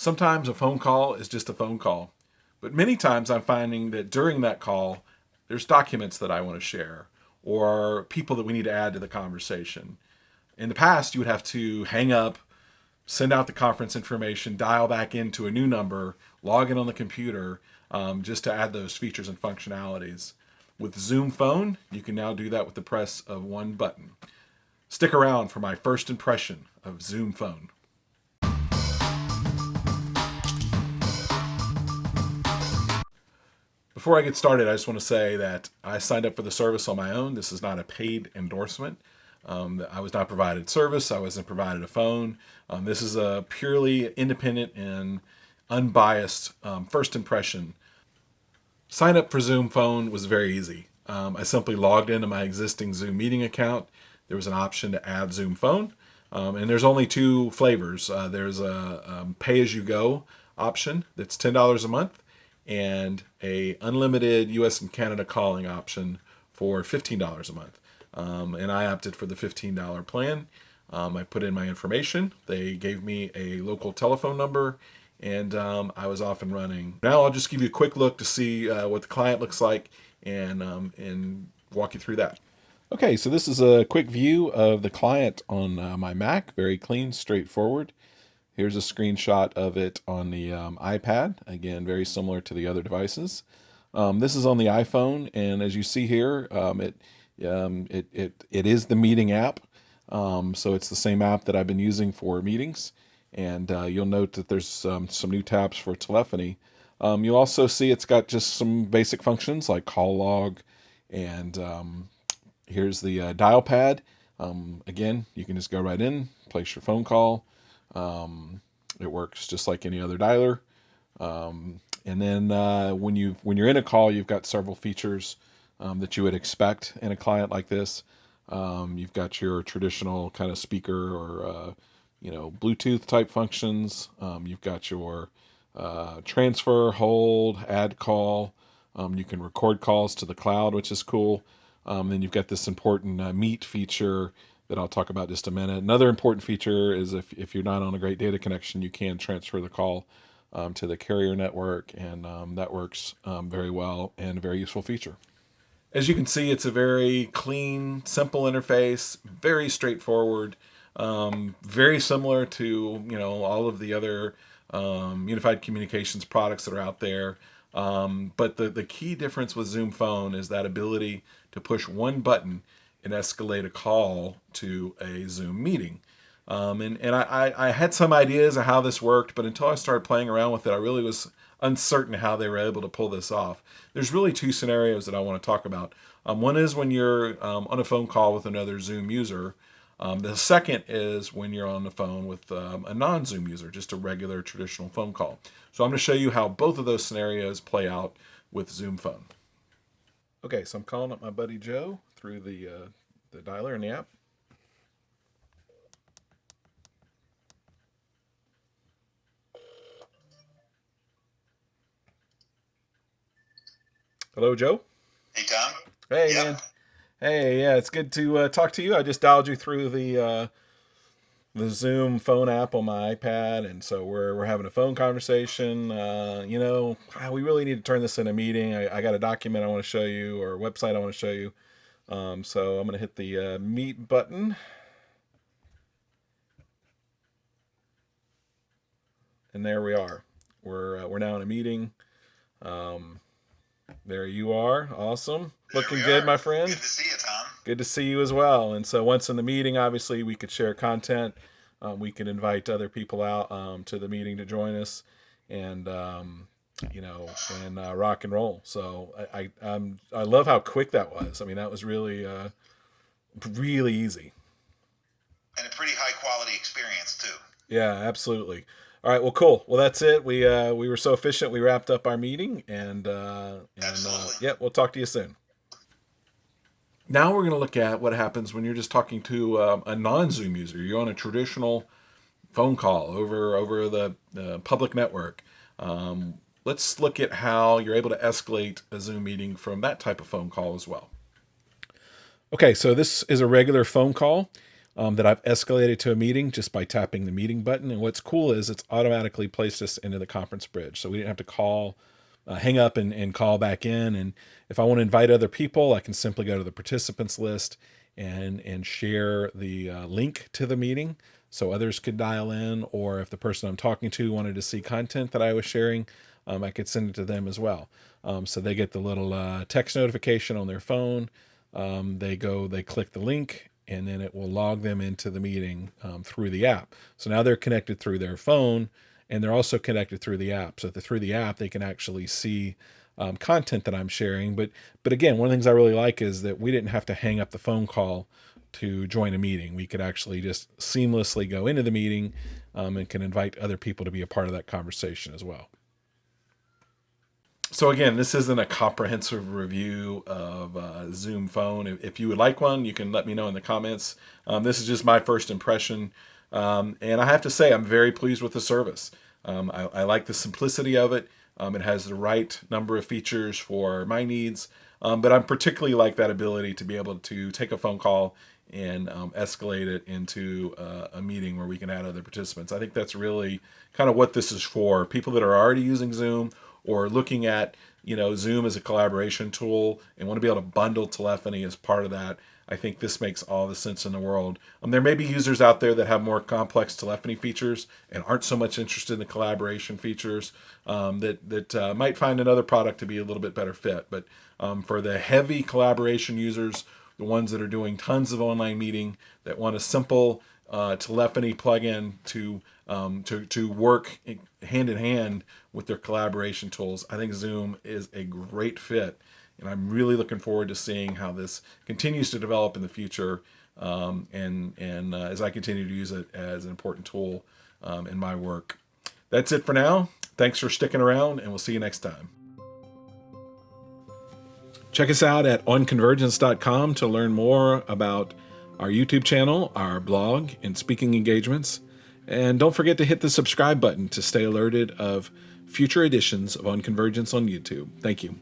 Sometimes a phone call is just a phone call, but many times I'm finding that during that call, there's documents that I want to share or people that we need to add to the conversation. In the past, you would have to hang up, send out the conference information, dial back into a new number, log in on the computer, just to add those features and functionalities. With Zoom Phone, you can now do that with the press of one button. Stick around for my first impression of Zoom Phone. Before I get started, I just want to say that I signed up for the service on my own. This is not a paid endorsement. I was not provided service. I wasn't provided a phone. This is a purely independent and unbiased first impression. Sign up for Zoom Phone was very easy. I simply logged into my existing Zoom meeting account. There was an option to add Zoom Phone. And there's only two flavors. There's a pay-as-you-go option that's $10 a month, and a unlimited US and Canada calling option for $15 a month. And I opted for the $15 plan. I put in my information. They gave me a local telephone number, and I was off and running. Now I'll just give you a quick look to see what the client looks like and walk you through that. Okay, so this is a quick view of the client on my Mac. Very clean, straightforward. Here's a screenshot of it on the iPad. Again, very similar to the other devices. This is on the iPhone, and as you see here, it is the meeting app. So it's the same app that I've been using for meetings. And you'll note that there's some new tabs for telephony. You'll also see it's got just some basic functions like call log, and here's the dial pad. Again, you can just go right in, place your phone call. It works just like any other dialer. And then when you're in a call, you've got several features that you would expect in a client like this. You've got your traditional kind of speaker or Bluetooth type functions. You've got your transfer, hold, add call. You can record calls to the cloud, which is cool. Then you've got this important Meet feature that I'll talk about in just a minute. Another important feature is if you're not on a great data connection, you can transfer the call to the carrier network, and that works very well and a very useful feature. As you can see, it's a very clean, simple interface, very straightforward, very similar to all of the other unified communications products that are out there. But the key difference with Zoom Phone is that ability to push one button and escalate a call to a Zoom meeting. And I had some ideas of how this worked, but until I started playing around with it, I really was uncertain how they were able to pull this off. There's really two scenarios that I want to talk about. One is when you're on a phone call with another Zoom user. The second is when you're on the phone with a non-Zoom user, just a regular traditional phone call. So I'm going to show you how both of those scenarios play out with Zoom Phone. Okay, so I'm calling up my buddy Joe through the dialer in the app. Hello, Joe. Hey, Tom. Hey, yep. Man. Hey, yeah, it's good to talk to you. I just dialed you through the Zoom phone app on my iPad, and so we're having a phone conversation. We really need to turn this into a meeting. I got a document I want to show you, or a website I want to show you. So I'm going to hit the Meet button. And there we are. We're now in a meeting. There you are. Awesome. Looking good, my friend. Good to see you, Tom. Good to see you as well. And so once in the meeting, obviously, we could share content. We can invite other people out to the meeting to join us, and rock and roll. So I love how quick that was. I mean, that was really really easy. And a pretty high quality experience too. Yeah, absolutely. All right, well, cool. Well, that's it. We were so efficient. We wrapped up our meeting, and we'll talk to you soon. Now we're going to look at what happens when you're just talking to a non-Zoom user. You're on a traditional phone call over the public network. Let's look at how you're able to escalate a Zoom meeting from that type of phone call as well. Okay, so this is a regular phone call. that I've escalated to a meeting just by tapping the meeting button. And what's cool is it's automatically placed us into the conference bridge. So we didn't have to hang up and call back in. And if I want to invite other people, I can simply go to the participants list and share the link to the meeting so others could dial in. Or if the person I'm talking to wanted to see content that I was sharing, I could send it to them as well. So they get the little text notification on their phone. They click the link, and then it will log them into the meeting through the app. So now they're connected through their phone, and they're also connected through the app. So through the app, they can actually see content that I'm sharing. But again, one of the things I really like is that we didn't have to hang up the phone call to join a meeting. We could actually just seamlessly go into the meeting and can invite other people to be a part of that conversation as well. So again, this isn't a comprehensive review of Zoom Phone. If you would like one, you can let me know in the comments. This is just my first impression. And I have to say, I'm very pleased with the service. I like the simplicity of it. It has the right number of features for my needs. But I'm particularly like that ability to be able to take a phone call and escalate it into a meeting where we can add other participants. I think that's really kind of what this is for. People that are already using Zoom or looking at, Zoom as a collaboration tool and want to be able to bundle telephony as part of that. I think this makes all the sense in the world. There may be users out there that have more complex telephony features and aren't so much interested in the collaboration features that might find another product to be a little bit better fit. But for the heavy collaboration users, the ones that are doing tons of online meeting, that want a simple telephony plugin to work hand in hand with their collaboration tools, I think Zoom is a great fit. And I'm really looking forward to seeing how this continues to develop in the future, and as I continue to use it as an important tool in my work. That's it for now. Thanks for sticking around, and we'll see you next time. Check us out at onconvergence.com to learn more about our YouTube channel, our blog, and speaking engagements. And don't forget to hit the subscribe button to stay alerted of future editions of On Convergence on YouTube. Thank you.